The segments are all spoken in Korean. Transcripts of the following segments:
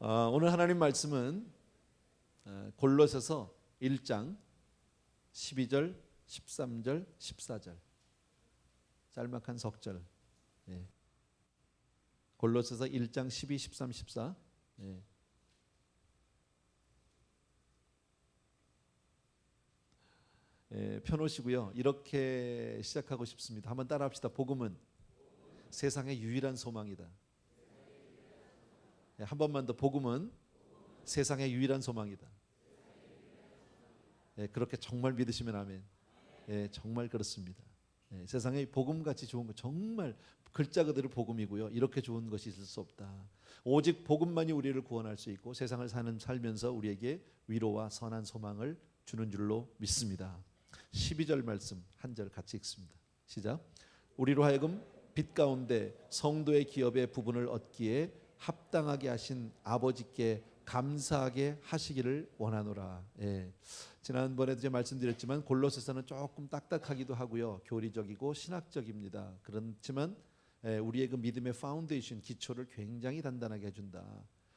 오늘 하나님 말씀은 골로새서 1장 12절, 13절, 14절 짤막한 석절. 골로새서 1장 12, 13, 14. 펴놓으시고요. 이렇게 시작하고 싶습니다. 한번 따라합시다. 복음은 세상의 유일한 소망이다. 한 번만 더. 복음은 세상의 유일한 소망이다. 그렇게 정말 믿으시면 아멘. 정말 그렇습니다. 세상에 복음같이 좋은 거 정말 글자 그대로 복음이고요. 이렇게 좋은 것이 있을 수 없다. 오직 복음만이 우리를 구원할 수 있고 세상을 살면서 우리에게 위로와 선한 소망을 주는 줄로 믿습니다. 12절 말씀 한 절 같이 읽습니다. 시작. 우리로 하여금 빛 가운데 성도의 기업의 부분을 얻기에 합당하게 하신 아버지께 감사하게 하시기를 원하노라. 지난번에도 제가 말씀드렸지만 골로새서는 조금 딱딱하기도 하고요. 교리적이고 신학적입니다. 그렇지만 우리의 그 믿음의 파운데이션, 기초를 굉장히 단단하게 해준다.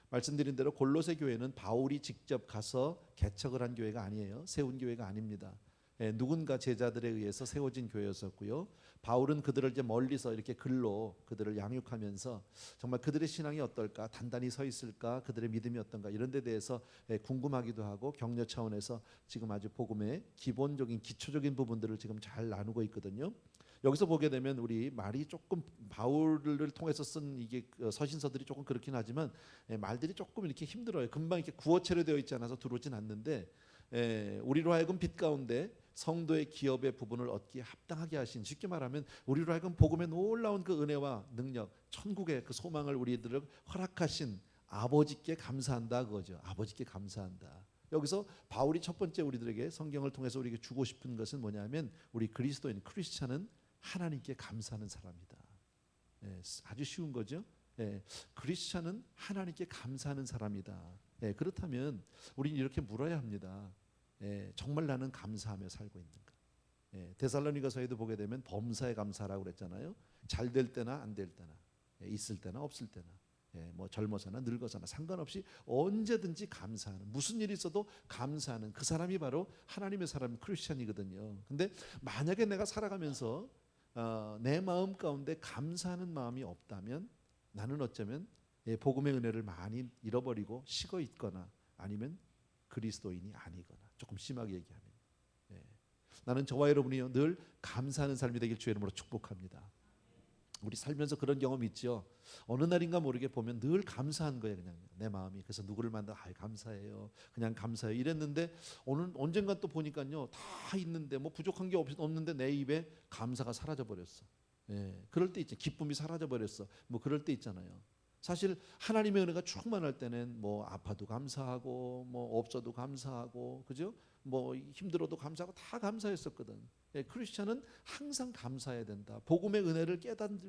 말씀드린 대로 골로새 교회는 바울이 직접 가서 개척을 한 교회가 아니에요. 세운 교회가 아닙니다. 누군가 제자들에 의해서 세워진 교회였었고요. 바울은 그들을 이제 멀리서 이렇게 글로 그들을 양육하면서 정말 그들의 신앙이 어떨까, 단단히 서 있을까, 그들의 믿음이 어떤가 이런 데 대해서 궁금하기도 하고 격려 차원에서 지금 아주 복음의 기본적인 기초적인 부분들을 지금 잘 나누고 있거든요. 여기서 보게 되면 우리 말이 조금 바울을 통해서 쓴 이게 서신서들이 조금 그렇긴 하지만 말들이 조금 이렇게 힘들어요. 금방 이렇게 구어체로 되어 있지 않아서 들어오진 않는데 우리로 하여금 빛 가운데 성도의 기업의 부분을 얻기에 합당하게 하신, 쉽게 말하면 우리로 하여금 복음의 놀라운 그 은혜와 능력, 천국의 그 소망을 우리들을 허락하신 아버지께 감사한다 그거죠. 아버지께 감사한다. 여기서 바울이 첫 번째 우리들에게 성경을 통해서 우리에게 주고 싶은 것은 뭐냐면 우리 그리스도인 크리스찬은 하나님께 감사하는 사람이다. 아주 쉬운 거죠. 크리스찬은 하나님께 감사하는 사람이다. 그렇다면 우리는 이렇게 물어야 합니다. 정말 나는 감사하며 살고 있는가? 데살로니가서에도 보게 되면 범사에 감사라고 그랬잖아요. 잘 될 때나 안 될 때나, 있을 때나 없을 때나, 뭐 젊어서나 늙어서나 상관없이 언제든지 감사하는, 무슨 일이 있어도 감사하는 그 사람이 바로 하나님의 사람 크리스찬이거든요. 근데 만약에 내가 살아가면서 내 마음 가운데 감사하는 마음이 없다면 나는 어쩌면 복음의 은혜를 많이 잃어버리고 식어 있거나 아니면 그리스도인이 아니거나, 조금 심하게 얘기하면 나는 저와 여러분이요 늘 감사하는 삶이 되길 주의 이름으로 축복합니다. 우리 살면서 그런 경험 있죠. 어느 날인가 모르게 보면 늘 감사한 거예요. 그냥 내 마음이. 그래서 누구를 만나 감사해요. 그냥 감사해요. 이랬는데 오늘 언젠가 또 보니까요 다 있는데 뭐 부족한 게 없는데 내 입에 감사가 사라져 버렸어. 그럴 때 있죠. 기쁨이 사라져 버렸어. 뭐 그럴 때 있잖아요. 사실 하나님의 은혜가 충만할 때는 뭐 아파도 감사하고 뭐 없어도 감사하고, 그죠? 뭐 힘들어도 감사하고 다 감사했었거든. 크리스찬은 항상 감사해야 된다. 복음의 은혜를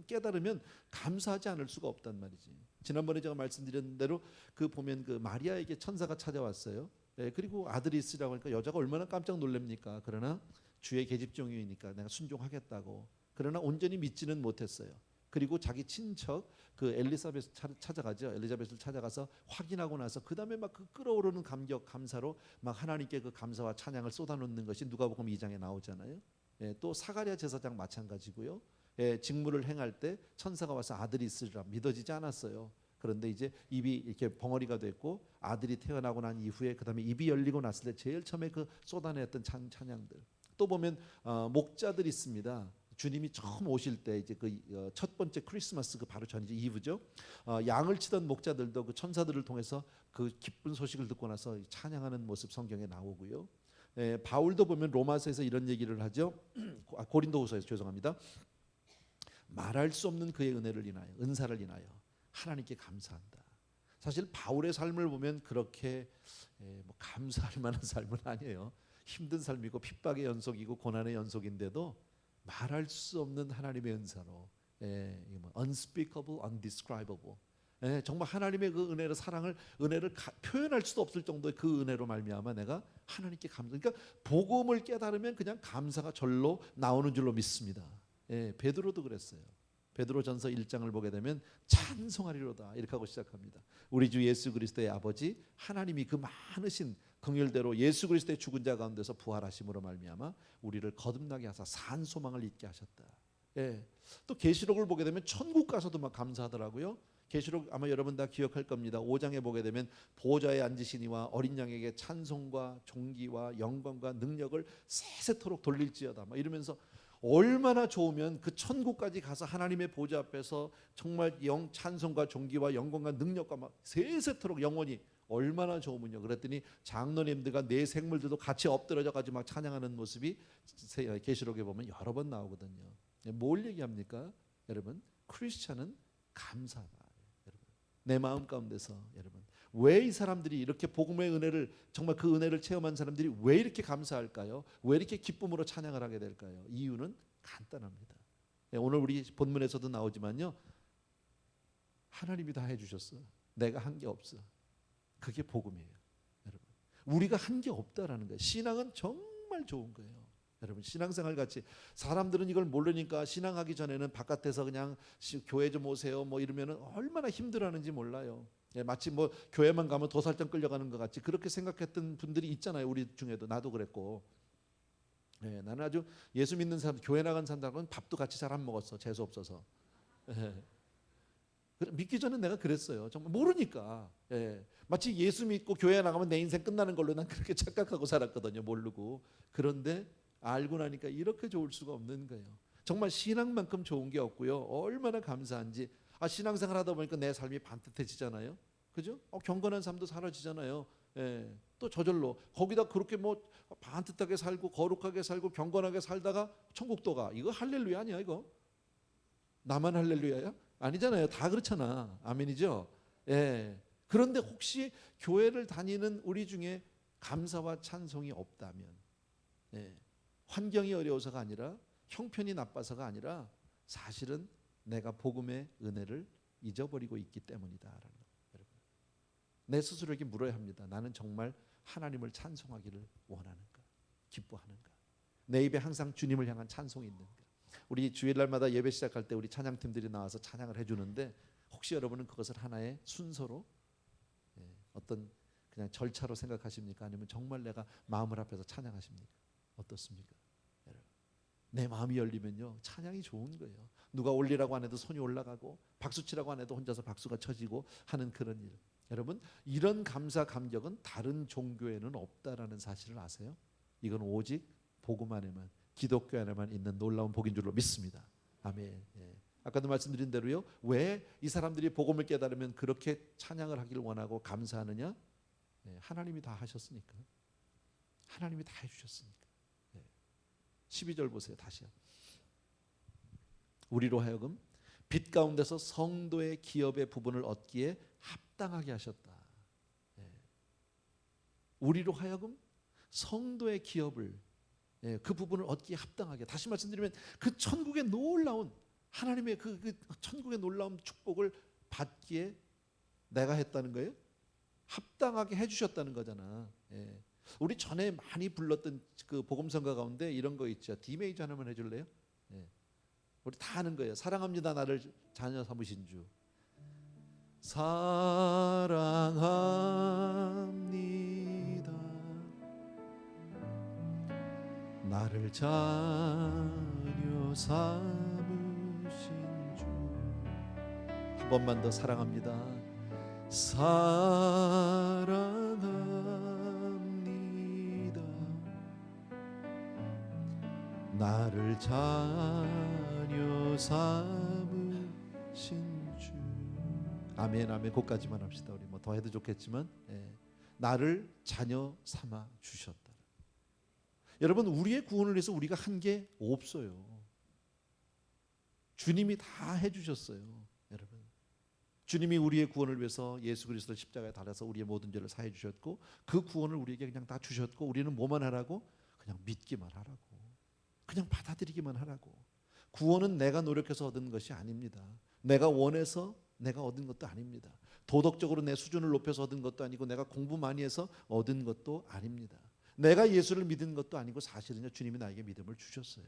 깨달으면 감사하지 않을 수가 없단 말이지. 지난번에 제가 말씀드린 대로 그 보면 그 마리아에게 천사가 찾아왔어요. 그리고 아들이 있으라고 하니까 여자가 얼마나 깜짝 놀랍니까? 그러나 주의 계집종이니까 내가 순종하겠다고. 그러나 온전히 믿지는 못했어요. 그리고 자기 친척 그 엘리사벳을 찾아가죠. 엘리자벳을 찾아가서 확인하고 나서 그 다음에 막 그 끓어오르는 감격, 감사로 막 하나님께 그 감사와 찬양을 쏟아놓는 것이 누가복음 2장에 나오잖아요. 또 사가랴 제사장 마찬가지고요. 직무를 행할 때 천사가 와서 아들이 있으리라 믿어지지 않았어요. 그런데 이제 입이 이렇게 벙어리가 됐고 아들이 태어나고 난 이후에 그 다음에 입이 열리고 났을 때 제일 처음에 그 쏟아냈던 찬양들. 또 보면 목자들이 있습니다. 주님이 처음 오실 때 이제 그 첫 번째 크리스마스 그 바로 전이죠. 이브죠. 양을 치던 목자들도 그 천사들을 통해서 그 기쁜 소식을 듣고 나서 찬양하는 모습 성경에 나오고요. 바울도 보면 로마서에서 이런 얘기를 하죠. 고린도후서에서 죄송합니다. 말할 수 없는 그의 은혜를 인하여, 은사를 인하여 하나님께 감사한다. 사실 바울의 삶을 보면 그렇게 뭐 감사할 만한 삶은 아니에요. 힘든 삶이고 핍박의 연속이고 고난의 연속인데도 말할 수 없는 하나님의 은사로, unspeakable, undescribable, 정말 하나님의 그 은혜를, 사랑을, 은혜를 표현할 수도 없을 정도의 그 은혜로 말미암아 내가 하나님께 감사. 그러니까 복음을 깨달으면 그냥 감사가 절로 나오는 줄로 믿습니다. 베드로도 그랬어요. 베드로전서 1장을 보게 되면 찬송하리로다 이렇게 하고 시작합니다. 우리 주 예수 그리스도의 아버지 하나님이 그 많으신 긍휼대로 예수 그리스도의 죽은 자 가운데서 부활하심으로 말미암아 우리를 거듭나게 하사 산 소망을 잊게 하셨다. 예. 또 계시록을 보게 되면 천국 가서도 막 감사하더라고요. 계시록 아마 여러분 다 기억할 겁니다. 5장에 보게 되면 보좌에 앉으시니와 어린 양에게 찬송과 존귀와 영광과 능력을 세세토록 돌릴지어다 막 이러면서 얼마나 좋으면 그 천국까지 가서 하나님의 보좌 앞에서 정말 찬송과 존귀와 영광과 능력과 막 세세토록 영원히 얼마나 좋으면요. 그랬더니 장로님들과 내 생물들도 같이 엎드려져 가지고 막 찬양하는 모습이 계시록에 보면 여러 번 나오거든요. 뭘 얘기합니까? 여러분, 크리스찬은 감사다. 여러분, 내 마음 가운데서 여러분, 왜 이 사람들이 이렇게 복음의 은혜를 정말 그 은혜를 체험한 사람들이 왜 이렇게 감사할까요? 왜 이렇게 기쁨으로 찬양을 하게 될까요? 이유는 간단합니다. 오늘 우리 본문에서도 나오지만요, 하나님이 다 해주셨어. 내가 한 게 없어. 그게 복음이에요, 여러분. 우리가 한 게 없다라는 거예요. 신앙은 정말 좋은 거예요. 여러분, 신앙생활 같이 사람들은 이걸 모르니까 신앙하기 전에는 바깥에서 그냥 교회 좀 오세요 뭐 이러면은 얼마나 힘들어하는지 몰라요. 마치 뭐 교회만 가면 도살장 끌려가는 것 같이 그렇게 생각했던 분들이 있잖아요. 우리 중에도 나도 그랬고. 나는 아주 예수 믿는 사람, 교회 나간 사람들하고는 밥도 같이 잘 안 먹었어. 재수 없어서. 믿기 전에 내가 그랬어요. 정말 모르니까. 마치 예수 믿고 교회 나가면 내 인생 끝나는 걸로 난 그렇게 착각하고 살았거든요. 모르고. 그런데 알고 나니까 이렇게 좋을 수가 없는 거예요. 정말 신앙만큼 좋은 게 없고요. 얼마나 감사한지. 신앙생활 하다 보니까 내 삶이 반듯해지잖아요. 그죠? 경건한 삶도 사라지잖아요. 또 저절로 거기다 그렇게 뭐 반듯하게 살고 거룩하게 살고 경건하게 살다가 천국도 가. 이거 할렐루야 아니야 이거? 나만 할렐루야야? 아니잖아요. 다 그렇잖아. 아멘이죠? 그런데 혹시 교회를 다니는 우리 중에 감사와 찬송이 없다면, 환경이 어려워서가 아니라 형편이 나빠서가 아니라 사실은 내가 복음의 은혜를 잊어버리고 있기 때문이다라는 거. 여러분, 내 스스로에게 물어야 합니다. 나는 정말 하나님을 찬송하기를 원하는가, 기뻐하는가? 내 입에 항상 주님을 향한 찬송이 있는가? 우리 주일날마다 예배 시작할 때 우리 찬양팀들이 나와서 찬양을 해주는데 혹시 여러분은 그것을 하나의 순서로 어떤 그냥 절차로 생각하십니까? 아니면 정말 내가 마음을 합해서 찬양하십니까? 어떻습니까? 여러분, 내 마음이 열리면요 찬양이 좋은 거예요. 누가 올리라고 안 해도 손이 올라가고 박수치라고 안 해도 혼자서 박수가 쳐지고 하는 그런 일. 여러분, 이런 감사 감격은 다른 종교에는 없다라는 사실을 아세요? 이건 오직 복음 안에만, 기독교 안에만 있는 놀라운 복인 줄로 믿습니다. 아멘. 아까도 말씀드린 대로요. 왜 이 사람들이 복음을 깨달으면 그렇게 찬양을 하기를 원하고 감사하느냐? 하나님이 다 하셨으니까. 하나님이 다 해주셨으니까. 12절 보세요. 다시요. 우리로 하여금 빛 가운데서 성도의 기업의 부분을 얻기에 합당하게 하셨다. 우리로 하여금 성도의 기업을, 그 부분을 얻기에 합당하게. 다시 말씀드리면 그 천국의 놀라운 하나님의 그 천국의 놀라운 축복을 받기에 내가 했다는 거예요. 합당하게 해주셨다는 거잖아. 우리 전에 많이 불렀던 그 복음성가 가운데 이런 거 있죠. D 메이저 하나만 해줄래요? 우리 다 아는 거예요. 사랑합니다 나를 자녀 삼으신 주. 사랑합니다 나를 자녀 삼으신 주. 한 번만 더 사랑합니다. 사랑합니다 나를 자녀 삼으신 주. 아멘 아멘. 그것까지만 합시다. 우리 뭐 더 해도 좋겠지만 나를 자녀 삼아 주셨다. 여러분, 우리의 구원을 위해서 우리가 한 게 없어요. 주님이 다 해주셨어요. 여러분, 주님이 우리의 구원을 위해서 예수 그리스도 십자가에 달아서 우리의 모든 죄를 사해 주셨고 그 구원을 우리에게 그냥 다 주셨고 우리는 뭐만 하라고? 그냥 믿기만 하라고. 그냥 받아들이기만 하라고. 구원은 내가 노력해서 얻은 것이 아닙니다. 내가 원해서 내가 얻은 것도 아닙니다. 도덕적으로 내 수준을 높여서 얻은 것도 아니고 내가 공부 많이 해서 얻은 것도 아닙니다. 내가 예수를 믿은 것도 아니고 사실은요 주님이 나에게 믿음을 주셨어요.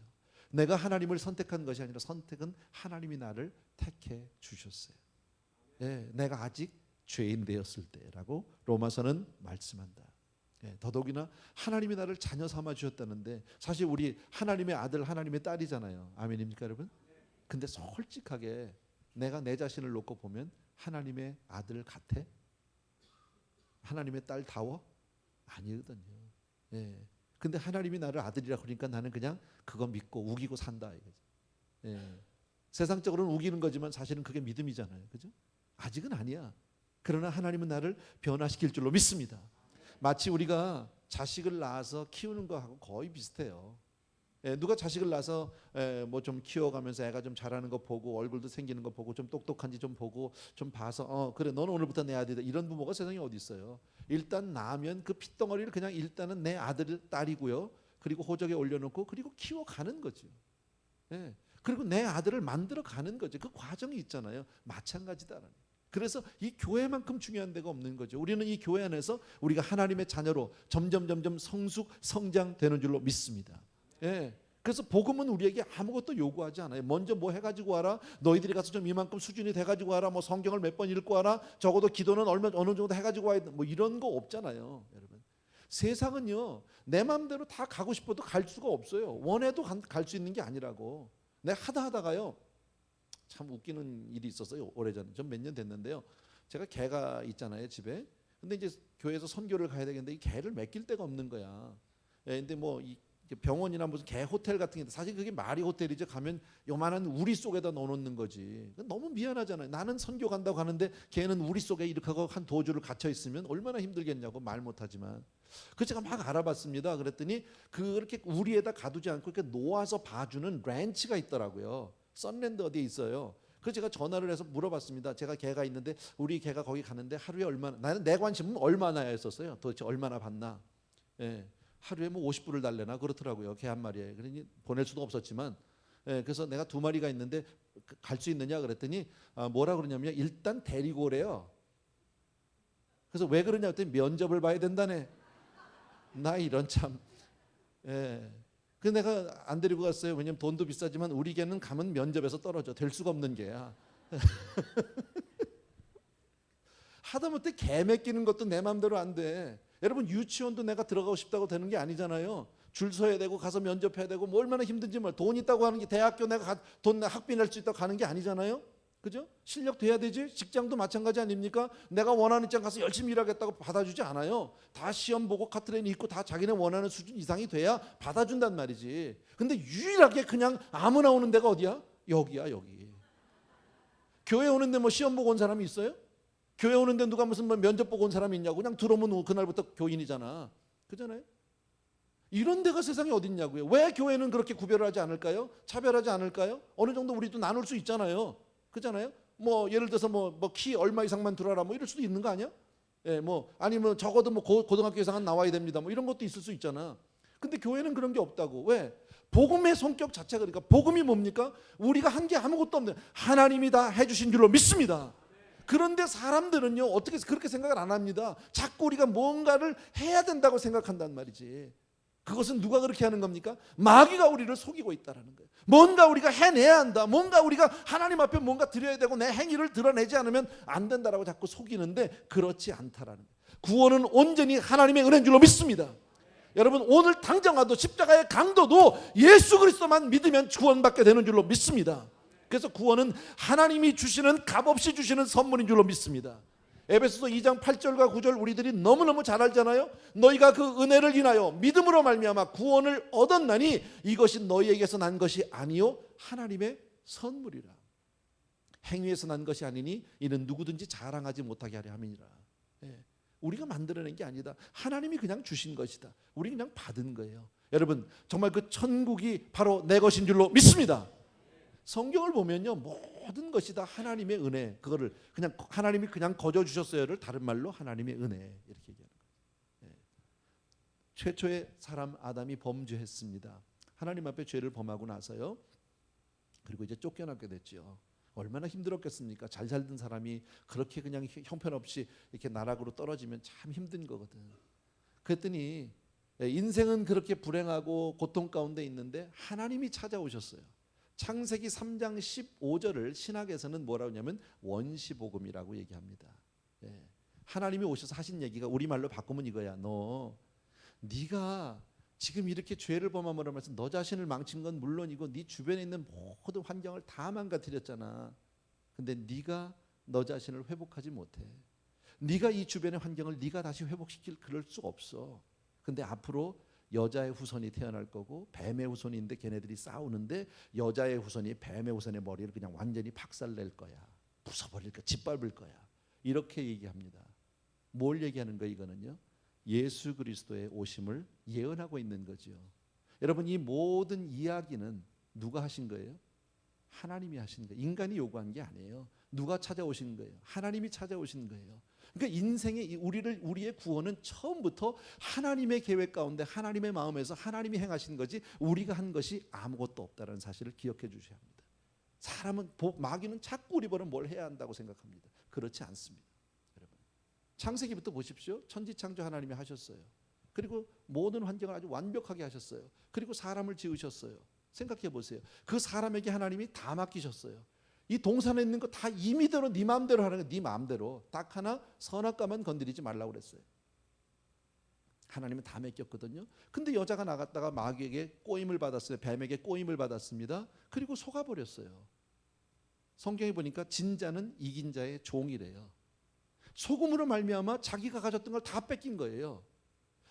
내가 하나님을 선택한 것이 아니라 선택은 하나님이 나를 택해 주셨어요. 예, 내가 아직 죄인 되었을 때라고 로마서는 말씀한다. 예, 더더욱이나 하나님이 나를 자녀 삼아 주셨다는데 사실 우리 하나님의 아들 하나님의 딸이잖아요. 아멘입니까 여러분? 근데 솔직하게 내가 내 자신을 놓고 보면 하나님의 아들 같아? 하나님의 딸다워? 아니거든요. 예. 근데 하나님이 나를 아들이라 그러니까 나는 그냥 그거 믿고 우기고 산다 이거죠. 예. 세상적으로는 우기는 거지만 사실은 그게 믿음이잖아요. 그죠? 아직은 아니야. 그러나 하나님은 나를 변화시킬 줄로 믿습니다. 마치 우리가 자식을 낳아서 키우는 거하고 거의 비슷해요. 누가 자식을 낳아서 뭐 좀 키워가면서 애가 좀 자라는 거 보고 얼굴도 생기는 거 보고 좀 똑똑한지 좀 보고 좀 봐서 그래 너는 오늘부터 내 아들이다 이런 부모가 세상에 어디 있어요. 일단 낳으면 그 핏덩어리를 그냥 일단은 내 아들 딸이고요. 그리고 호적에 올려놓고 그리고 키워가는 거죠. 예. 그리고 내 아들을 만들어가는 거죠. 그 과정이 있잖아요. 마찬가지다라는. 그래서 이 교회만큼 중요한 데가 없는 거죠. 우리는 이 교회 안에서 우리가 하나님의 자녀로 점점 성숙 성장되는 줄로 믿습니다. 예. 그래서 복음은 우리에게 아무것도 요구하지 않아요. 먼저 뭐 해가지고 와라. 너희들이 가서 좀 이만큼 수준이 돼가지고 와라. 뭐 성경을 몇 번 읽고 와라. 적어도 기도는 어느 정도 해가지고 와야 돼. 뭐 이런 거 없잖아요, 여러분. 세상은요 내 마음대로 다 가고 싶어도 갈 수가 없어요. 원해도 갈 수 있는 게 아니라고. 내가 하다가요 참 웃기는 일이 있었어요. 오래전에 좀 몇 년 됐는데요. 제가 개가 있잖아요 집에. 근데 이제 교회에서 선교를 가야 되겠는데 이 개를 맡길 데가 없는 거야. 근데 뭐 이 병원이나 무슨 개 호텔 같은 게 사실 그게 말이 호텔이죠. 가면 요만한 우리 속에다 넣어놓는 거지. 너무 미안하잖아요. 나는 선교 간다고 하는데 걔는 우리 속에 이렇게 하고 한 도주를 갇혀 있으면 얼마나 힘들겠냐고. 말 못하지만. 그래서 제가 막 알아봤습니다. 그랬더니 그렇게 우리에다 가두지 않고 이렇게 놓아서 봐주는 랜치가 있더라고요. 썬랜드 어디에 있어요. 그래서 제가 전화를 해서 물어봤습니다. 제가 개가 있는데 우리 개가 거기 가는데 하루에 얼마나, 나는 내 관심은 얼마나야 했었어요. 도대체 얼마나 받나. 예. 하루에 뭐 50불을 달래나 그렇더라고요. 개 한 마리에. 그러니 보낼 수도 없었지만. 예. 그래서 내가 2마리가 있는데 갈 수 있느냐 그랬더니 뭐라 그러냐면 일단 데리고 오래요. 그래서 왜 그러냐 그랬더니 면접을 봐야 된다네. 나 이런 참. 예. 그래서 내가 안 데리고 갔어요. 왜냐면 돈도 비싸지만 우리 개는 가면 면접에서 떨어져. 될 수가 없는 개야. 하다못해 개 맡기는 것도 내 마음대로 안 돼. 여러분 유치원도 내가 들어가고 싶다고 되는 게 아니잖아요. 줄 서야 되고 가서 면접해야 되고 뭐 얼마나 힘든지 말. 돈 있다고 하는 게 대학교 내가 돈 학비 낼 수 있다고 가는 게 아니잖아요. 그죠? 실력 돼야 되지. 직장도 마찬가지 아닙니까? 내가 원하는 직장 가서 열심히 일하겠다고 받아주지 않아요. 다 시험 보고 카트레인이 있고 다 자기네 원하는 수준 이상이 돼야 받아준단 말이지. 근데 유일하게 그냥 아무나 오는 데가 어디야? 여기야 여기. 교회 오는데 뭐 시험 보고 온 사람이 있어요? 교회 오는데 누가 무슨 뭐 면접 보고 온 사람이 있냐고. 그냥 들어오면 그날부터 교인이잖아. 그잖아요. 이런 데가 세상에 어딨냐고요. 왜 교회는 그렇게 구별을 하지 않을까요? 차별하지 않을까요? 어느 정도 우리도 나눌 수 있잖아요. 그잖아요. 뭐 예를 들어서 뭐 키 얼마 이상만 들어라 뭐 이럴 수도 있는 거 아니야? 예, 뭐 아니면 적어도 뭐 고등학교 이상은 나와야 됩니다. 뭐 이런 것도 있을 수 있잖아. 근데 교회는 그런 게 없다고. 왜? 복음의 성격 자체가 그러니까 복음이 뭡니까? 우리가 한 게 아무것도 없는 하나님이 다 해주신 줄로 믿습니다. 그런데 사람들은요 어떻게 그렇게 생각을 안 합니다. 자꾸 우리가 뭔가를 해야 된다고 생각한단 말이지. 그것은 누가 그렇게 하는 겁니까? 마귀가 우리를 속이고 있다라는 거예요. 뭔가 우리가 해내야 한다. 뭔가 우리가 하나님 앞에 뭔가 드려야 되고 내 행위를 드러내지 않으면 안 된다라고 자꾸 속이는데 그렇지 않다라는 거예요. 구원은 온전히 하나님의 은혜인 줄로 믿습니다. 여러분 오늘 당장 와도 십자가의 강도도 예수 그리스도만 믿으면 구원받게 되는 줄로 믿습니다. 그래서 구원은 하나님이 주시는 값없이 주시는 선물인 줄로 믿습니다. 에베소서 2장 8절과 9절 우리들이 너무너무 잘 알잖아요. 너희가 그 은혜를 인하여 믿음으로 말미암아 구원을 얻었나니 이것이 너희에게서 난 것이 아니요 하나님의 선물이라. 행위에서 난 것이 아니니 이는 누구든지 자랑하지 못하게 하려 함이니라. 우리가 만들어낸 게 아니다. 하나님이 그냥 주신 것이다. 우리 그냥 받은 거예요. 여러분 정말 그 천국이 바로 내 것인 줄로 믿습니다. 성경을 보면요 모든 것이 다 하나님의 은혜. 그거를 그냥 하나님이 그냥 거저 주셨어요를 다른 말로 하나님의 은혜 이렇게 얘기하는 거예요. 최초의 사람 아담이 범죄했습니다. 하나님 앞에 죄를 범하고 나서요. 그리고 이제 쫓겨나게 됐죠. 얼마나 힘들었겠습니까? 잘 살던 사람이 그렇게 그냥 형편없이 이렇게 나락으로 떨어지면 참 힘든 거거든. 그랬더니 인생은 그렇게 불행하고 고통 가운데 있는데 하나님이 찾아오셨어요. 창세기 3장 15절을 신학에서는 뭐라고 하냐면 원시복음이라고 얘기합니다. 하나님이 오셔서 하신 얘기가 우리말로 바꾸면 이거야. 네가 지금 이렇게 죄를 범함으로 말해서 너 자신을 망친 건 물론이고 네 주변에 있는 모든 환경을 다 망가뜨렸잖아. 근데 네가 너 자신을 회복하지 못해. 네가 이 주변의 환경을 네가 다시 회복시킬 그럴 수 없어. 근데 앞으로 여자의 후손이 태어날 거고 뱀의 후손이 있는데 걔네들이 싸우는데 여자의 후손이 뱀의 후손의 머리를 그냥 완전히 박살낼 거야. 부숴버릴 거야. 짓밟을 거야. 이렇게 얘기합니다. 뭘 얘기하는 거예요? 이거는요, 예수 그리스도의 오심을 예언하고 있는 거죠. 여러분, 이 모든 이야기는 누가 하신 거예요? 하나님이 하신 거예요. 인간이 요구한 게 아니에요. 누가 찾아오신 거예요? 하나님이 찾아오신 거예요. 그러니까 인생의 우리의 구원은 처음부터 하나님의 계획 가운데 하나님의 마음에서 하나님이 행하신 거지 우리가 한 것이 아무것도 없다는 사실을 기억해 주셔야 합니다. 사람은 마귀는 자꾸 우리 보는 뭘 해야 한다고 생각합니다. 그렇지 않습니다. 여러분, 창세기부터 보십시오. 천지창조 하나님이 하셨어요. 그리고 모든 환경을 아주 완벽하게 하셨어요. 그리고 사람을 지으셨어요. 생각해 보세요. 그 사람에게 하나님이 다 맡기셨어요. 이 동산에 있는 거 다 임의대로 네 마음대로 하는 거, 네 마음대로. 딱 하나 선악과만 건드리지 말라고 그랬어요. 하나님은 다 맡겼거든요. 근데 여자가 나갔다가 마귀에게 꼬임을 받았어요. 뱀에게 꼬임을 받았습니다. 그리고 속아버렸어요. 성경에 보니까 진자는 이긴 자의 종이래요. 속음으로 말미암아 자기가 가졌던 걸 다 뺏긴 거예요.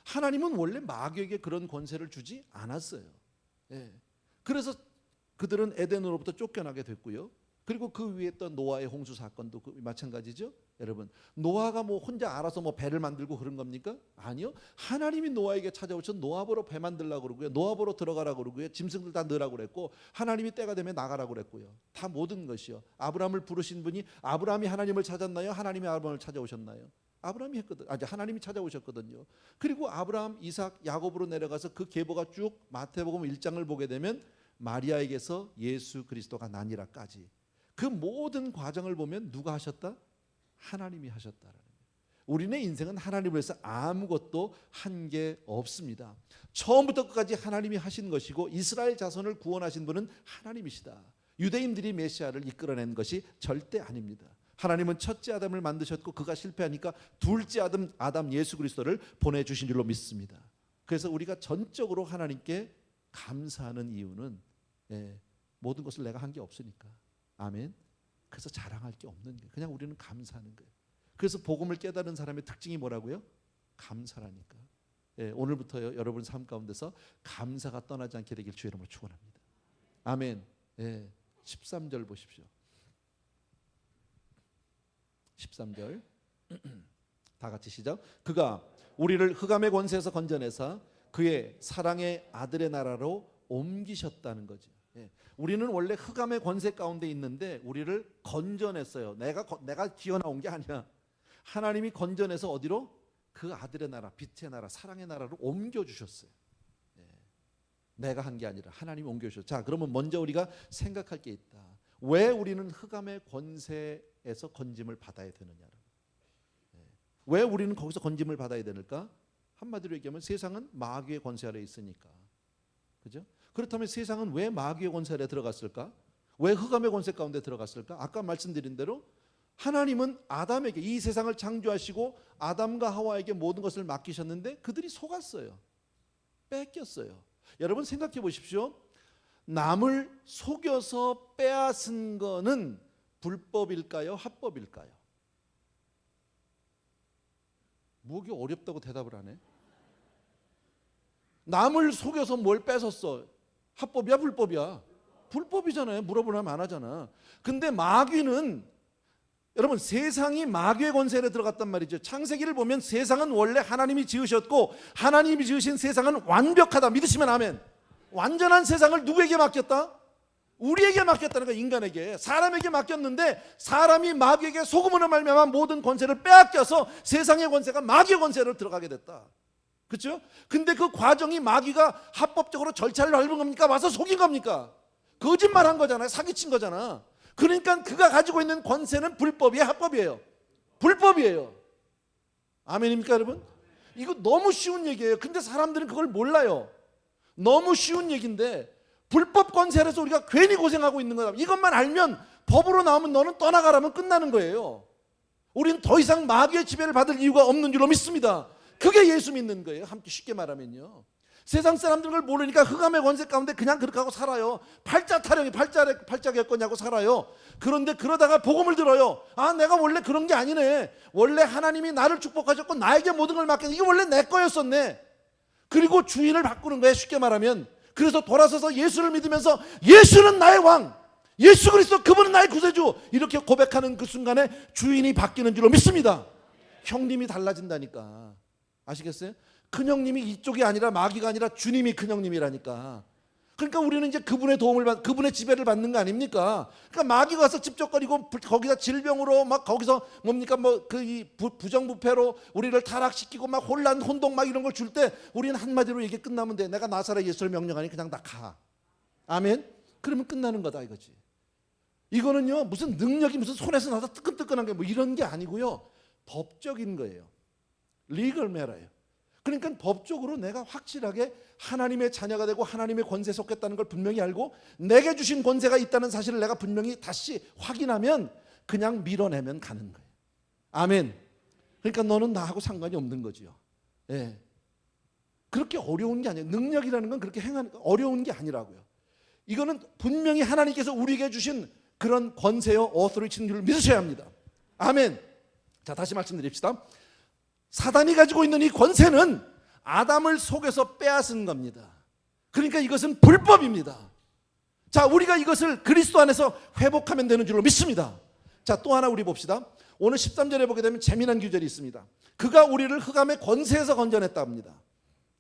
하나님은 원래 마귀에게 그런 권세를 주지 않았어요. 그래서 그들은 에덴으로부터 쫓겨나게 됐고요. 그리고 그 위에 있던 노아의 홍수 사건도 마찬가지죠. 여러분, 노아가 뭐 혼자 알아서 뭐 배를 만들고 그런 겁니까? 아니요. 하나님이 노아에게 찾아오셔서 노아 보러 배 만들라고 그러고요. 노아 보러 들어가라고 그러고요. 짐승들 다 넣으라고 그랬고, 하나님이 때가 되면 나가라고 그랬고요. 다 모든 것이요. 아브라함을 부르신 분이 아브라함이 하나님을 찾았나요? 하나님이 아브라함을 찾아오셨나요? 아브라함이 했거든. 하나님이 찾아오셨거든요. 그리고 아브라함, 이삭, 야곱으로 내려가서 그 계보가 쭉 마태복음 1장을 보게 되면 마리아에게서 예수 그리스도가 나니라까지 그 모든 과정을 보면 누가 하셨다? 하나님이 하셨다라는 거예요. 우리네 인생은 하나님을 위해서 아무것도 한 게 없습니다. 처음부터 끝까지 하나님이 하신 것이고 이스라엘 자손을 구원하신 분은 하나님이시다. 유대인들이 메시아를 이끌어낸 것이 절대 아닙니다. 하나님은 첫째 아담을 만드셨고 그가 실패하니까 둘째 아담 예수 그리스도를 보내주신 줄로 믿습니다. 그래서 우리가 전적으로 하나님께 감사하는 이유는 모든 것을 내가 한 게 없으니까. 아멘. 그래서 자랑할 게 없는 거예요. 그냥 우리는 감사하는 거예요. 그래서 복음을 깨달은 사람의 특징이 뭐라고요? 감사라니까. 오늘부터 여러분 삶 가운데서 감사가 떠나지 않게 되길 주의 이름으로 축원합니다. 아멘. 13절 보십시오. 13절 다 같이 시작. 그가 우리를 흑암의 권세에서 건져내사 그의 사랑의 아들의 나라로 옮기셨다는 거죠. 우리는 원래 흑암의 권세 가운데 있는데 우리를 건져냈어요. 내가 기어나온 게 아니야. 하나님이 건져내서 어디로? 그 아들의 나라, 빛의 나라, 사랑의 나라로 옮겨주셨어요. 내가 한 게 아니라 하나님이 옮겨주셨어요. 자, 그러면 먼저 우리가 생각할 게 있다. 왜 우리는 흑암의 권세에서 건짐을 받아야 되느냐? 왜 우리는 거기서 건짐을 받아야 되는가? 한마디로 얘기하면 세상은 마귀의 권세 아래에 있으니까. 그죠? 그렇다면 세상은 왜 마귀의 권세 아래에 들어갔을까? 왜 흑암의 권세 가운데 들어갔을까? 아까 말씀드린 대로 하나님은 아담에게 이 세상을 창조하시고 아담과 하와에게 모든 것을 맡기셨는데 그들이 속았어요. 뺏겼어요. 여러분 생각해 보십시오. 남을 속여서 빼앗은 거는 불법일까요? 합법일까요? 뭐가 어렵다고 대답을 하네. 남을 속여서 뭘 뺏었어? 합법이야? 불법이야? 불법이잖아요. 물어보려면 안 하잖아. 근데 마귀는 여러분 세상이 마귀의 권세에 들어갔단 말이죠. 창세기를 보면 세상은 원래 하나님이 지으셨고 하나님이 지으신 세상은 완벽하다. 믿으시면 아멘. 완전한 세상을 누구에게 맡겼다? 우리에게 맡겼다는 거야. 인간에게. 사람에게 맡겼는데 사람이 마귀에게 속음으로 말미암아 모든 권세를 빼앗겨서 세상의 권세가 마귀의 권세로 들어가게 됐다. 그렇죠? 근데 그 과정이 마귀가 합법적으로 절차를 밟은 겁니까? 와서 속인 겁니까? 거짓말한 거잖아요. 사기친 거잖아. 그러니까 그가 가지고 있는 권세는 불법이에요? 합법이에요? 불법이에요. 아멘입니까 여러분? 이거 너무 쉬운 얘기예요. 근데 사람들은 그걸 몰라요. 너무 쉬운 얘기인데 불법 권세라서 우리가 괜히 고생하고 있는 거다. 이것만 알면 법으로 나오면 너는 떠나가라면 끝나는 거예요. 우리는 더 이상 마귀의 지배를 받을 이유가 없는 줄로 믿습니다. 그게 예수 믿는 거예요. 함께 쉽게 말하면요. 세상 사람들은 그걸 모르니까 흑암의 권세 가운데 그냥 그렇게 하고 살아요. 팔자 타령이 팔자겠거냐고 살아요. 그런데 그러다가 복음을 들어요. 아, 내가 원래 그런 게 아니네. 원래 하나님이 나를 축복하셨고 나에게 모든 걸 맡겼네. 이게 원래 내 거였었네. 그리고 주인을 바꾸는 거예요. 쉽게 말하면. 그래서 돌아서서 예수를 믿으면서 예수는 나의 왕, 예수 그리스도 그분은 나의 구세주, 이렇게 고백하는 그 순간에 주인이 바뀌는 줄로 믿습니다. 형님이 달라진다니까. 아시겠어요? 큰형님이 이쪽이 아니라 마귀가 아니라 주님이 큰형님이라니까. 그러니까 우리는 이제 그분의 도움을 그분의 지배를 받는 거 아닙니까? 그러니까 마귀가 와서 찝쩍거리고 거기다 질병으로 막 거기서 뭡니까 부정부패로 우리를 타락시키고 막 혼동 막 이런 걸 줄 때 우리는 한마디로 얘기 끝나면 돼. 내가 나사렛 예수를 명령하니 그냥 다 가. 아멘. 그러면 끝나는 거다 이거지. 이거는요 무슨 능력이 무슨 손에서 나서 뜨끈뜨끈한 게 뭐 이런 게 아니고요, 법적인 거예요. 리걸 메라예요. 그러니까 법적으로 내가 확실하게 하나님의 자녀가 되고 하나님의 권세에 속했다는 걸 분명히 알고 내게 주신 권세가 있다는 사실을 내가 분명히 다시 확인하면 그냥 밀어내면 가는 거예요. 아멘. 그러니까 너는 나하고 상관이 없는 거지요. 예. 그렇게 어려운 게 아니에요. 능력이라는 건 그렇게 어려운 게 아니라고요. 이거는 분명히 하나님께서 우리에게 주신 그런 권세요 어서리티인 줄 믿으셔야 합니다. 아멘. 자, 다시 말씀드립시다. 사단이 가지고 있는 이 권세는 아담을 속에서 빼앗은 겁니다. 그러니까 이것은 불법입니다. 자, 우리가 이것을 그리스도 안에서 회복하면 되는 줄로 믿습니다. 자, 또 하나 우리 봅시다. 오늘 13절에 보게 되면 재미난 구절이 있습니다. 그가 우리를 흑암의 권세에서 건져냈다 합니다.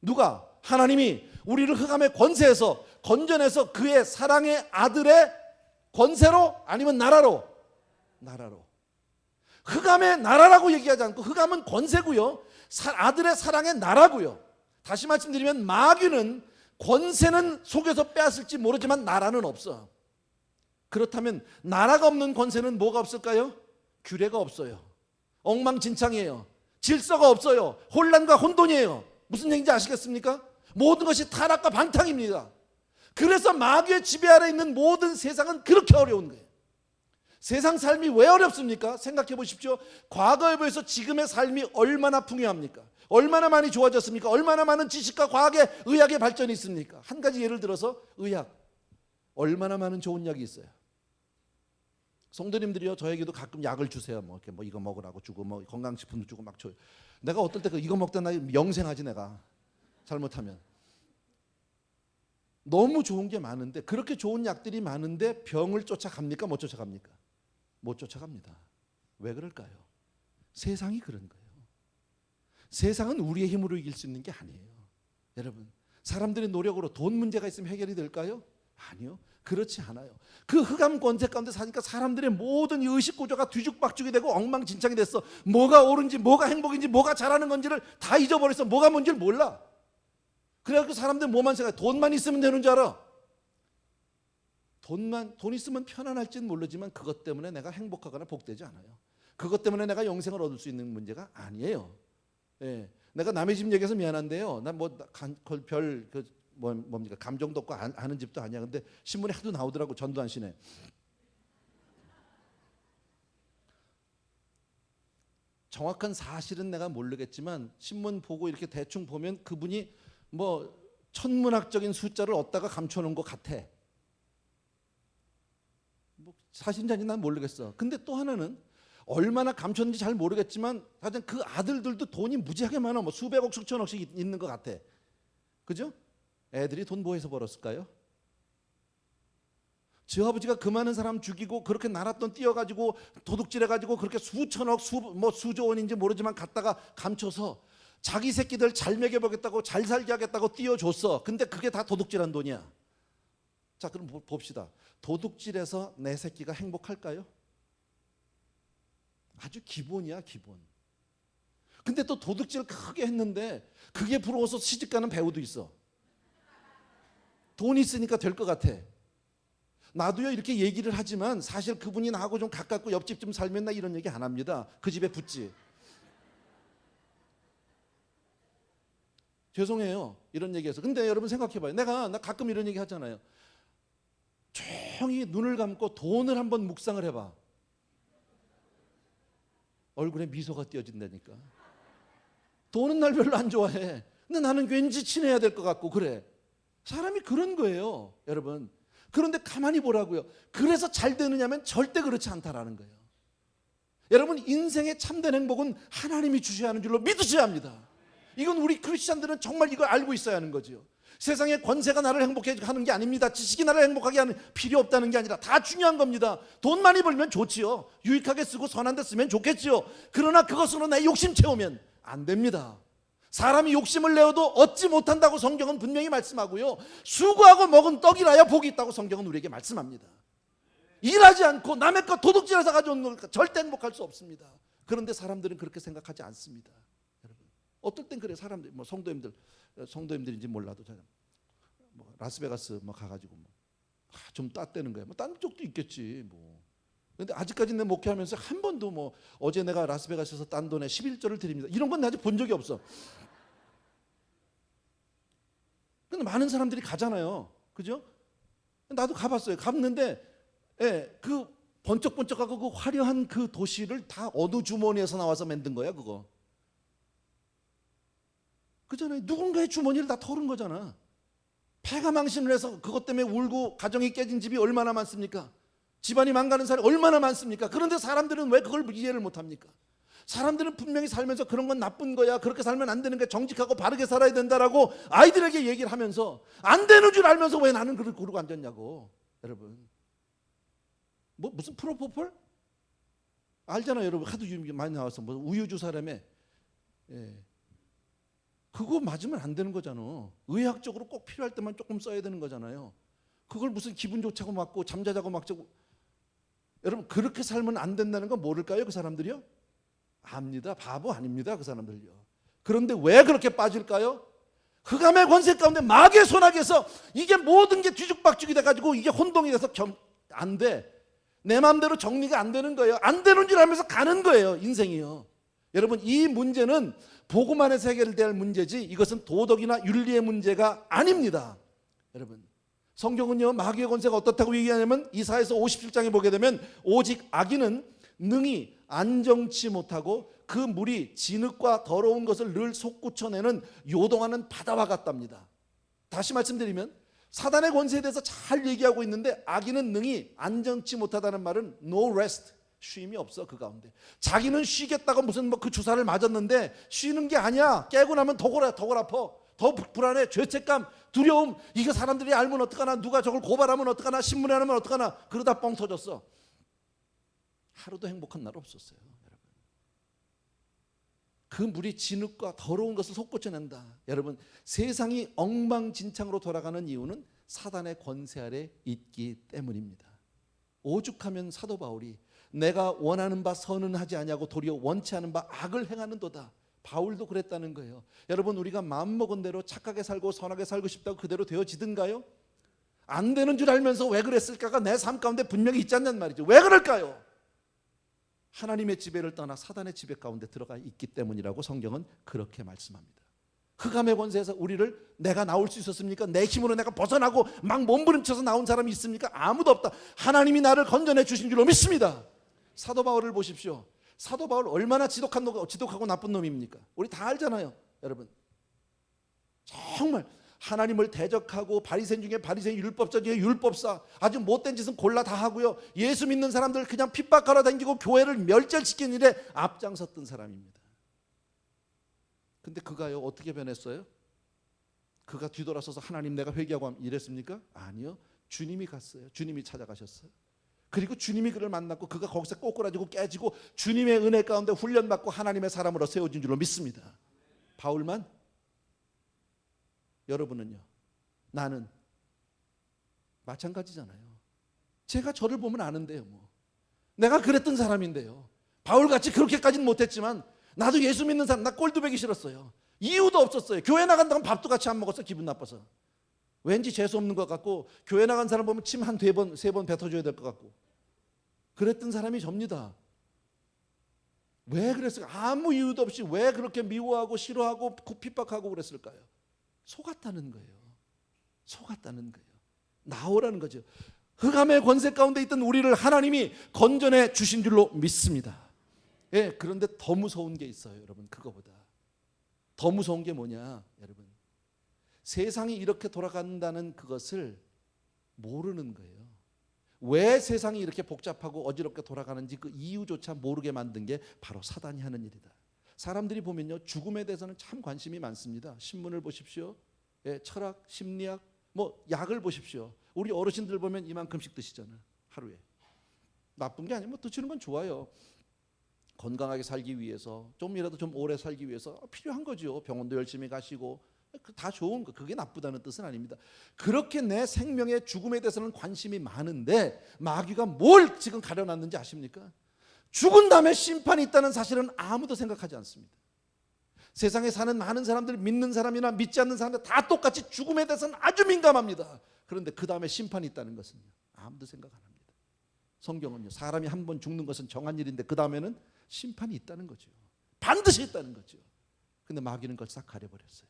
누가? 하나님이 우리를 흑암의 권세에서 건져내서 그의 사랑의 아들의 권세로 아니면 나라로? 나라로. 흑암의 나라라고 얘기하지 않고 흑암은 권세고요, 아들의 사랑의 나라고요. 다시 말씀드리면 마귀는 권세는 속에서 빼앗을지 모르지만 나라는 없어. 그렇다면 나라가 없는 권세는 뭐가 없을까요? 규례가 없어요. 엉망진창이에요. 질서가 없어요. 혼란과 혼돈이에요. 무슨 얘기인지 아시겠습니까? 모든 것이 타락과 방탕입니다. 그래서 마귀의 지배 아래 있는 모든 세상은 그렇게 어려운 거예요. 세상 삶이 왜 어렵습니까? 생각해 보십시오. 과거에 비해서 지금의 삶이 얼마나 풍요합니까? 얼마나 많이 좋아졌습니까? 얼마나 많은 지식과 과학의 의학의 발전이 있습니까? 한 가지 예를 들어서 의학. 얼마나 많은 좋은 약이 있어요. 성도님들이요, 저에게도 가끔 약을 주세요. 뭐 이렇게 뭐 이거 먹으라고 주고 뭐 건강식품도 주고 막 줘요. 내가 어떨 때 이거 먹다 나 영생하지 내가. 잘못하면. 너무 좋은 게 많은데, 그렇게 좋은 약들이 많은데 병을 쫓아갑니까? 못 쫓아갑니까? 못 쫓아갑니다. 왜 그럴까요? 세상이 그런 거예요. 세상은 우리의 힘으로 이길 수 있는 게 아니에요. 여러분, 사람들의 노력으로 돈 문제가 있으면 해결이 될까요? 아니요. 그렇지 않아요. 그 흑암 권세 가운데 사니까 사람들의 모든 의식 구조가 뒤죽박죽이 되고 엉망진창이 됐어. 뭐가 옳은지, 뭐가 행복인지, 뭐가 잘하는 건지를 다 잊어버려서 뭐가 뭔지를 몰라. 그래서 사람들 뭐만 생각해? 돈만 있으면 되는 줄 알아. 돈 있으면 편안할지는 모르지만 그것 때문에 내가 행복하거나 복되지 않아요. 그것 때문에 내가 영생을 얻을 수 있는 문제가 아니에요. 예. 내가 남의 집 얘기해서 미안한데요. 난 뭡니까 감정도 없고 아는 집도 아니야. 근데 신문에 하도 나오더라고. 전두환 씨네. 정확한 사실은 내가 모르겠지만 신문 보고 이렇게 대충 보면 그분이 뭐 천문학적인 숫자를 얻다가 감춰놓은 것 같아. 뭐 사실인지 난 모르겠어. 근데 또 하나는 얼마나 감췄는지 잘 모르겠지만 하여튼 그 아들들도 돈이 무지하게 많아. 뭐 수백억 수천억씩 있는 것 같아. 그죠? 애들이 돈 뭐해서 벌었을까요? 제 아버지가 그 많은 사람 죽이고 그렇게 나랏돈 띄어가지고 도둑질해가지고 그렇게 수천억 수조 원인지 모르지만 갖다가 감춰서 자기 새끼들 잘 먹여보겠다고 잘 살게 하겠다고 띄워줬어. 근데 그게 다 도둑질한 돈이야. 자, 그럼 봅시다. 도둑질해서 내 새끼가 행복할까요? 아주 기본이야, 기본. 근데 또 도둑질 크게 했는데 그게 부러워서 시집가는 배우도 있어. 돈 있으니까 될 것 같아. 나도요 이렇게 얘기를 하지만 사실 그분이 나하고 좀 가깝고 옆집 좀 살면 나 이런 얘기 안 합니다. 그 집에 붙지. 죄송해요. 이런 얘기해서. 근데 여러분 생각해봐요. 나 가끔 이런 얘기 하잖아요. 조용히 눈을 감고 돈을 한번 묵상을 해봐. 얼굴에 미소가 띄어진다니까. 돈은 날 별로 안 좋아해. 근데 나는 왠지 친해야 될 것 같고 그래. 사람이 그런 거예요, 여러분. 그런데 가만히 보라고요. 그래서 잘 되느냐면 절대 그렇지 않다라는 거예요. 여러분, 인생의 참된 행복은 하나님이 주셔야 하는 줄로 믿으셔야 합니다. 이건 우리 크리스찬들은 정말 이걸 알고 있어야 하는 거죠. 세상의 권세가 나를 행복하게 하는 게 아닙니다. 지식이 나를 행복하게 하는 필요 없다는 게 아니라 다 중요한 겁니다. 돈 많이 벌면 좋지요. 유익하게 쓰고 선한 데 쓰면 좋겠지요. 그러나 그것으로 내 욕심 채우면 안 됩니다. 사람이 욕심을 내어도 얻지 못한다고 성경은 분명히 말씀하고요. 수고하고 먹은 떡이라야 복이 있다고 성경은 우리에게 말씀합니다. 일하지 않고 남의 것 도둑질해서 가져온 건 절대 행복할 수 없습니다. 그런데 사람들은 그렇게 생각하지 않습니다. 여러분, 어떨 땐 그래. 사람들, 뭐 성도님들인지 몰라도 뭐 라스베가스 뭐 가가지고 좀 땄다는 거야. 뭐 딴 쪽도 있겠지 뭐. 근데 아직까지 내 목회하면서 한 번도 뭐 어제 내가 라스베가스에서 딴 돈에 11조를 드립니다, 이런 건 아직 본 적이 없어. 근데 많은 사람들이 가잖아요, 그죠? 나도 가봤어요. 갔는데 그 번쩍번쩍하고 그 화려한 그 도시를 다 어느 주머니에서 나와서 만든 거야 그거. 그잖아요. 누군가의 주머니를 다 털은 거잖아. 폐가 망신을 해서 그것 때문에 울고 가정이 깨진 집이 얼마나 많습니까? 집안이 망가는 사람이 얼마나 많습니까? 그런데 사람들은 왜 그걸 이해를 못합니까? 사람들은 분명히 살면서 그런 건 나쁜 거야, 그렇게 살면 안 되는 거야, 정직하고 바르게 살아야 된다라고 아이들에게 얘기를 하면서 안 되는 줄 알면서 왜 나는 그러고 앉았냐고. 여러분, 뭐 무슨 프로포폴? 알잖아요 여러분. 하도 많이 나와서 뭐 우유주 사람에 그거 맞으면 안 되는 거잖아. 의학적으로 꼭 필요할 때만 조금 써야 되는 거잖아요. 그걸 무슨 기분 좋자고 맞고 잠자자고 막자고. 여러분, 그렇게 살면 안 된다는 건 모를까요 그 사람들이요? 압니다. 바보 아닙니다 그 사람들요. 그런데 왜 그렇게 빠질까요? 흑암의 권세 가운데 마귀의 손아귀에서 이게 모든 게 뒤죽박죽이 돼가지고 이게 혼동이 돼서 안 돼. 내 마음대로 정리가 안 되는 거예요. 안 되는 줄 알면서 가는 거예요 인생이요. 여러분, 이 문제는 복음 안에서 해결될 문제지 이것은 도덕이나 윤리의 문제가 아닙니다. 여러분, 성경은요 마귀의 권세가 어떻다고 얘기하냐면 이사야서 57장에 보게 되면 오직 악인은 능히 안정치 못하고 그 물이 진흙과 더러운 것을 늘 솟구쳐내는 요동하는 바다와 같답니다. 다시 말씀드리면 사단의 권세에 대해서 잘 얘기하고 있는데 악인은 능히 안정치 못하다는 말은 no rest, 쉼이 없어 그 가운데. 자기는 쉬겠다고 무슨 뭐 그 주사를 맞았는데 쉬는 게 아니야. 깨고 나면 더 골아파, 더 불안해, 죄책감, 두려움. 이거 사람들이 알면 어떡하나, 누가 저걸 고발하면 어떡하나, 신문에 하면 어떡하나, 그러다 뻥 터졌어. 하루도 행복한 날 없었어요 여러분. 그 물이 진흙과 더러운 것을 솟구쳐낸다. 여러분, 세상이 엉망진창으로 돌아가는 이유는 사단의 권세 아래 있기 때문입니다. 오죽하면 사도 바울이 내가 원하는 바 선은 하지 아니하고 도리어 원치 않은 바 악을 행하는도다. 바울도 그랬다는 거예요. 여러분, 우리가 마음먹은 대로 착하게 살고 선하게 살고 싶다고 그대로 되어지든가요? 안 되는 줄 알면서 왜 그랬을까가 내 삶 가운데 분명히 있지 않냔 말이죠. 왜 그럴까요? 하나님의 지배를 떠나 사단의 지배 가운데 들어가 있기 때문이라고 성경은 그렇게 말씀합니다. 흑암의 권세에서 우리를 내가 나올 수 있었습니까? 내 힘으로 내가 벗어나고 막 몸부림쳐서 나온 사람이 있습니까? 아무도 없다. 하나님이 나를 건져내 주신 줄로 믿습니다. 사도 바울을 보십시오. 사도 바울 얼마나 지독하고 나쁜 놈입니까? 우리 다 알잖아요 여러분. 정말 하나님을 대적하고 바리새인 중에 바리새인, 율법자 중에 율법사, 아주 못된 짓은 골라 다 하고요. 예수 믿는 사람들 그냥 핍박하러 다니고 교회를 멸절시킨 일에 앞장섰던 사람입니다. 근데 그가요 어떻게 변했어요? 그가 뒤돌아서서 하나님 내가 회개하고 이랬습니까? 아니요. 주님이 갔어요. 주님이 찾아가셨어요. 그리고 주님이 그를 만났고 그가 거기서 꼬꾸라지고 깨지고 주님의 은혜 가운데 훈련받고 하나님의 사람으로 세워진 줄로 믿습니다. 바울만? 여러분은요? 나는? 마찬가지잖아요. 제가 저를 보면 아는데요 뭐. 내가 그랬던 사람인데요. 바울같이 그렇게까지는 못했지만 나도 예수 믿는 사람, 나 꼴도 보기 싫었어요. 이유도 없었어요. 교회 나간다면 밥도 같이 안 먹었어. 기분 나빠서. 왠지 재수 없는 것 같고 교회 나간 사람 보면 침 한 2번, 3번 뱉어줘야 될 것 같고 그랬던 사람이 접니다. 왜 그랬을까? 아무 이유도 없이 왜 그렇게 미워하고 싫어하고 핍박하고 그랬을까요? 속았다는 거예요. 속았다는 거예요. 나오라는 거죠. 흑암의 권세 가운데 있던 우리를 하나님이 건져내 주신 줄로 믿습니다. 예, 그런데 더 무서운 게 있어요, 여러분. 그거보다 더 무서운 게 뭐냐, 여러분. 세상이 이렇게 돌아간다는 그것을 모르는 거예요. 왜 세상이 이렇게 복잡하고 어지럽게 돌아가는지 그 이유조차 모르게 만든 게 바로 사단이 하는 일이다. 사람들이 보면요, 죽음에 대해서는 참 관심이 많습니다. 신문을 보십시오. 예, 철학, 심리학, 뭐 약을 보십시오. 우리 어르신들 보면 이만큼씩 드시잖아요, 하루에. 나쁜 게 아니면 드시는 건 좋아요. 건강하게 살기 위해서, 좀이라도 좀 오래 살기 위해서 필요한 거죠. 병원도 열심히 가시고, 다 좋은 거. 그게 나쁘다는 뜻은 아닙니다. 그렇게 내 생명의 죽음에 대해서는 관심이 많은데 마귀가 뭘 지금 가려놨는지 아십니까? 죽은 다음에 심판이 있다는 사실은 아무도 생각하지 않습니다. 세상에 사는 많은 사람들, 믿는 사람이나 믿지 않는 사람들 다 똑같이 죽음에 대해서는 아주 민감합니다. 그런데 그 다음에 심판이 있다는 것은요, 아무도 생각 안 합니다. 성경은요, 사람이 한 번 죽는 것은 정한 일인데 그 다음에는 심판이 있다는 거죠. 반드시 있다는 거죠. 근데 마귀는 그걸 싹 가려버렸어요.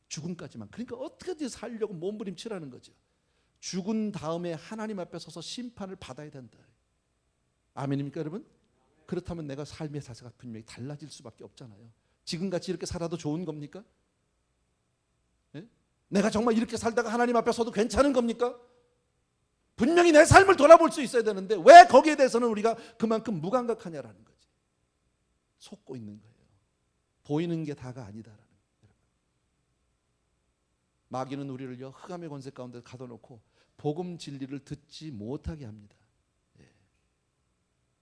죽음까지만. 그러니까 어떻게든 살려고 몸부림치라는 거죠. 죽은 다음에 하나님 앞에 서서 심판을 받아야 된다. 아멘입니까, 여러분? 그렇다면 내가 삶의 자세가 분명히 달라질 수밖에 없잖아요. 지금같이 이렇게 살아도 좋은 겁니까? 예? 내가 정말 이렇게 살다가 하나님 앞에 서도 괜찮은 겁니까? 분명히 내 삶을 돌아볼 수 있어야 되는데 왜 거기에 대해서는 우리가 그만큼 무감각하냐라는 거지. 속고 있는 거예요. 보이는 게 다가 아니다라는 거예요. 마귀는 우리를요, 흑암의 권세 가운데 가둬놓고 복음 진리를 듣지 못하게 합니다. 예.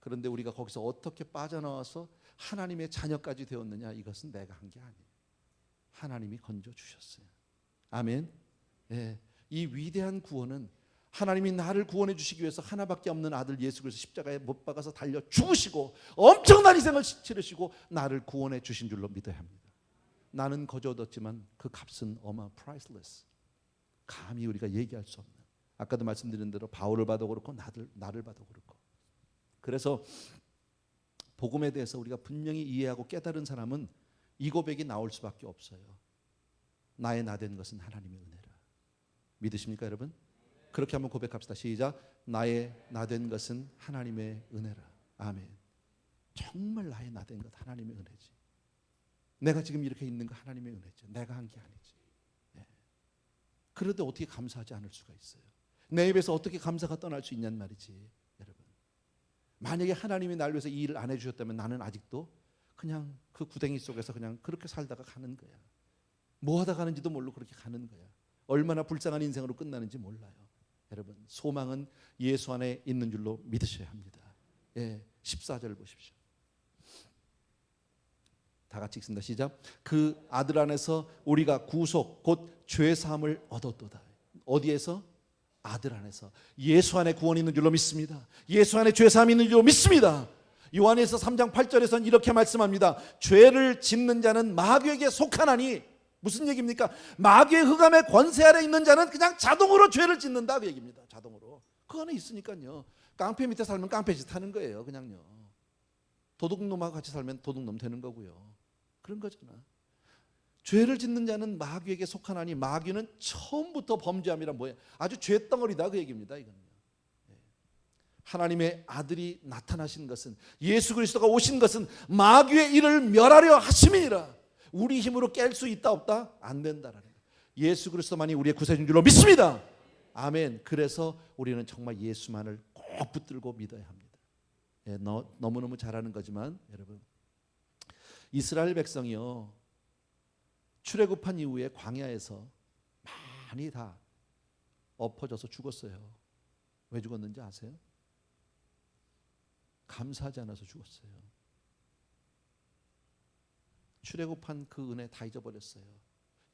그런데 우리가 거기서 어떻게 빠져나와서 하나님의 자녀까지 되었느냐, 이것은 내가 한 게 아니에요. 하나님이 건져 주셨어요. 아멘. 예. 이 위대한 구원은 하나님이 나를 구원해 주시기 위해서 하나밖에 없는 아들 예수 그리스도 십자가에 못 박아서 달려 죽으시고 엄청난 희생을 치르시고 나를 구원해 주신 줄로 믿어야 합니다. 나는 거저 얻었지만 그 값은 priceless. 감히 우리가 얘기할 수 없는. 아까도 말씀드린 대로 바울을 봐도 그렇고 나를 봐도 그렇고. 그래서 복음에 대해서 우리가 분명히 이해하고 깨달은 사람은 이 고백이 나올 수밖에 없어요. 나의 나 된 것은 하나님의 은혜라. 믿으십니까, 여러분? 그렇게 한번 고백합시다. 시작. 나의 나 된 것은 하나님의 은혜라. 아멘. 정말 나의 나 된 것 하나님의 은혜지. 내가 지금 이렇게 있는 거 하나님의 은혜죠. 내가 한 게 아니지. 예. 그래도 어떻게 감사하지 않을 수가 있어요? 내 입에서 어떻게 감사가 떠날 수 있냔 말이지, 여러분. 만약에 하나님이 나를 위해서 이 일을 안 해주셨다면 나는 아직도 그냥 그 구덩이 속에서 그냥 그렇게 살다가 가는 거야. 뭐 하다 가는지도 모르고 그렇게 가는 거야. 얼마나 불쌍한 인생으로 끝나는지 몰라요. 여러분, 소망은 예수 안에 있는 줄로 믿으셔야 합니다. 예, 14절 보십시오. 다 같이 읽습니다. 시작. 그 아들 안에서 우리가 구속 곧 죄사함을 얻었도다. 어디에서? 아들 안에서. 예수 안에 구원이 있는 줄로 믿습니다. 예수 안에 죄사함이 있는 줄로 믿습니다. 요한에서 3장 8절에서는 이렇게 말씀합니다. 죄를 짓는 자는 마귀에게 속하나니, 무슨 얘기입니까? 마귀의 흑암의 권세 아래 있는 자는 그냥 자동으로 죄를 짓는다, 그 얘기입니다. 자동으로. 그 안에 있으니까요. 깡패 밑에 살면 깡패짓 하는 거예요, 그냥요. 도둑놈하고 같이 살면 도둑놈 되는 거고요. 그런 거잖아. 죄를 짓는 자는 마귀에게 속하나니, 마귀는 처음부터 범죄함이라 뭐예요? 아주 죄덩어리다, 그 얘기입니다. 이거는요. 하나님의 아들이 나타나신 것은, 예수 그리스도가 오신 것은 마귀의 일을 멸하려 하심이니라. 우리 힘으로 깰 수 있다 없다? 안 된다라는 거예요. 예수 그리스도만이 우리의 구세주인 줄로 믿습니다. 아멘. 그래서 우리는 정말 예수만을 꼭 붙들고 믿어야 합니다. 예, 너무너무 잘하는 거지만 여러분, 이스라엘 백성이요, 출애굽한 이후에 광야에서 많이 다 엎어져서 죽었어요. 왜 죽었는지 아세요? 감사하지 않아서 죽었어요. 출애굽한 그 은혜 다 잊어버렸어요.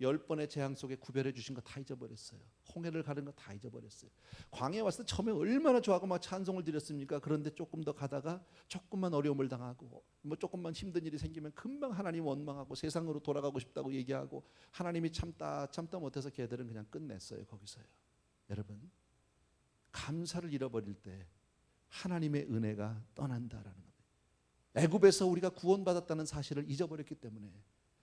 10번의 재앙 속에 구별해 주신 거 다 잊어버렸어요. 홍해를 가른 거 다 잊어버렸어요. 광야에 왔을 때 처음에 얼마나 좋아하고 막 찬송을 드렸습니까? 그런데 조금 더 가다가 조금만 어려움을 당하고 뭐 조금만 힘든 일이 생기면 금방 하나님 원망하고 세상으로 돌아가고 싶다고 얘기하고, 하나님이 참다 못해서 걔들은 그냥 끝냈어요. 거기서요. 여러분, 감사를 잃어버릴 때 하나님의 은혜가 떠난다라는 겁니다. 애굽에서 우리가 구원받았다는 사실을 잊어버렸기 때문에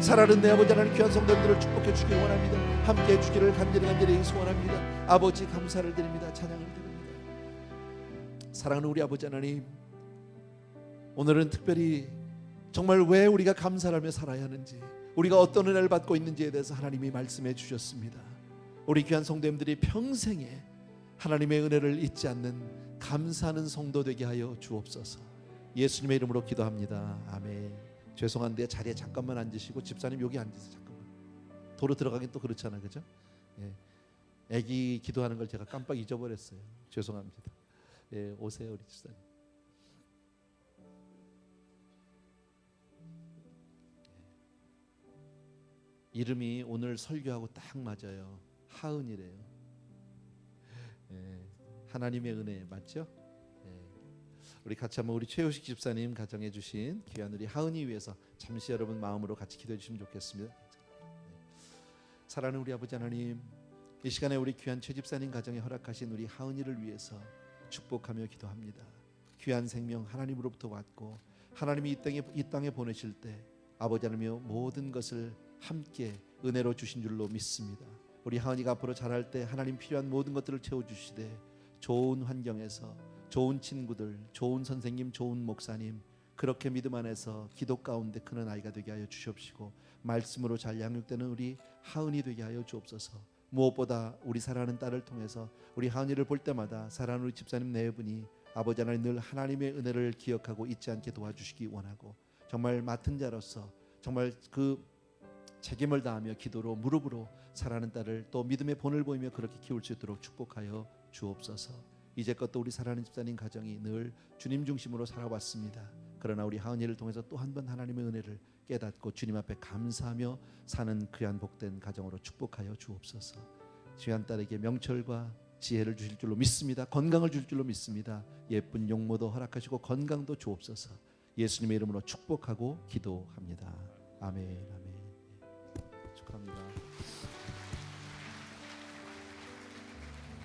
살아는 내 아버지 하나님 귀한 성도들을 축복해 주길 원합니다. 함께해 주기를 간절히 소원합니다. 아버지 감사를 드립니다. 찬양을 드립니다. 사랑하는 우리 아버지 하나님, 오늘은 특별히 정말 왜 우리가 감사를 하며 살아야 하는지, 우리가 어떤 은혜를 받고 있는지에 대해서 하나님이 말씀해 주셨습니다. 우리 귀한 성도님들이 평생에 하나님의 은혜를 잊지 않는 감사하는 성도 되게 하여 주옵소서. 예수님의 이름으로 기도합니다. 아멘. 죄송한데 자리에 잠깐만 앉으시고, 집사님 여기 앉으세요. 잠깐만. 도로 들어가긴 또 그렇잖아, 그죠? 예. 아기 기도하는 걸 제가 깜빡 잊어버렸어요. 죄송합니다. 예, 오세요 우리 집사님. 이름이 오늘 설교하고 딱 맞아요. 하은이래요. 예, 하나님의 은혜 맞죠? 예. 우리 같이 한번 우리 최효식 집사님 가정해 주신 귀한 우리 하은이 위해서 잠시 여러분 마음으로 같이 기도해 주시면 좋겠습니다. 사랑하는 우리 아버지 하나님, 이 시간에 우리 귀한 최 집사님 가정에 허락하신 우리 하은이를 위해서 축복하며 기도합니다. 귀한 생명 하나님으로부터 왔고, 하나님이 이 땅에 보내실 때 아버지 하나님이여 모든 것을 함께 은혜로 주신 줄로 믿습니다. 우리 하은이가 앞으로 자랄 때 하나님 필요한 모든 것들을 채워주시되, 좋은 환경에서 좋은 친구들, 좋은 선생님, 좋은 목사님, 그렇게 믿음 안에서 기도 가운데 크는 아이가 되게 하여 주시옵시고, 말씀으로 잘 양육되는 우리 하은이 되게 하여 주옵소서. 무엇보다 우리 사랑하는 딸을 통해서 우리 하은이를 볼 때마다 사랑하는 우리 집사님 네 분이 아버지 하나님 늘 하나님의 은혜를 기억하고 잊지 않게 도와주시기 원하고, 정말 맡은 자로서 정말 그 책임을 다하며 기도로 무릎으로 사랑하는 딸을 또 믿음의 본을 보이며 그렇게 키울 수 있도록 축복하여 주옵소서. 이제껏 또 우리 사랑하는 집사님 가정이 늘 주님 중심으로 살아왔습니다. 그러나 우리 하은이를 통해서 또 한 번 하나님의 은혜를 깨닫고 주님 앞에 감사하며 사는 귀한 복된 가정으로 축복하여 주옵소서. 귀한 딸에게 명철과 지혜를 주실 줄로 믿습니다. 건강을 주실 줄로 믿습니다. 예쁜 용모도 허락하시고 건강도 주옵소서. 예수님의 이름으로 축복하고 기도합니다. 아멘. 아멘. 축하합니다.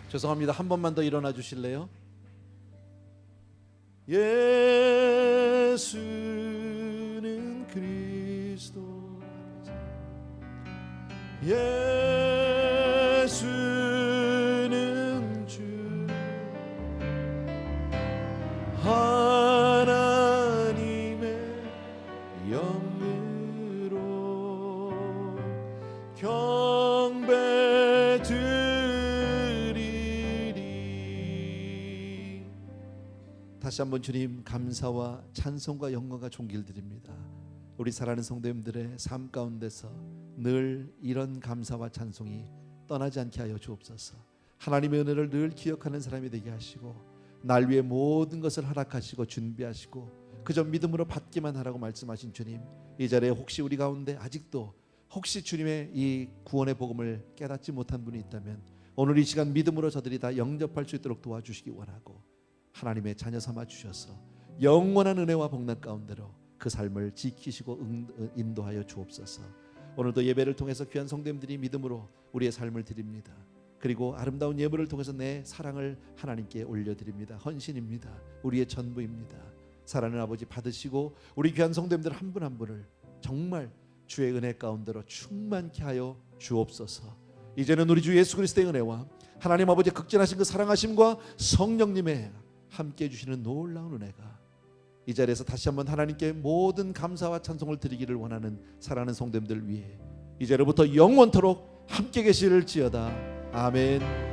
죄송합니다. 한 번만 더 일어나 주실래요? 예수는 그리스도, 예수는 주, 하나님의 영으로 경배 드리리. 다시 한번 주님 감사와 찬송과 영광과 존귀를 드립니다. 우리 사랑하는 성도님들의 삶 가운데서 늘 이런 감사와 찬송이 떠나지 않게 하여 주옵소서. 하나님의 은혜를 늘 기억하는 사람이 되게 하시고, 날 위해 모든 것을 허락하시고 준비하시고 그저 믿음으로 받기만 하라고 말씀하신 주님, 이 자리에 혹시 우리 가운데 아직도 혹시 주님의 이 구원의 복음을 깨닫지 못한 분이 있다면 오늘 이 시간 믿음으로 저들이 다 영접할 수 있도록 도와주시기 원하고, 하나님의 자녀 삼아 주셔서 영원한 은혜와 복락 가운데로 그 삶을 지키시고 인도하여 주옵소서. 오늘도 예배를 통해서 귀한 성도님들이 믿음으로 우리의 삶을 드립니다. 그리고 아름다운 예물을 통해서 내 사랑을 하나님께 올려드립니다. 헌신입니다. 우리의 전부입니다. 사랑하는 아버지 받으시고 우리 귀한 성도님들 한 분 한 분을 정말 주의 은혜 가운데로 충만케 하여 주옵소서. 이제는 우리 주 예수 그리스도의 은혜와 하나님 아버지 극진하신 그 사랑하심과 성령님의 함께 해주시는 놀라운 은혜가 이 자리에서 다시 한번 하나님께 모든 감사와 찬송을 드리기를 원하는 사랑하는 성도님들 위해 이제로부터 영원토록 함께 계시를지어다. 아멘.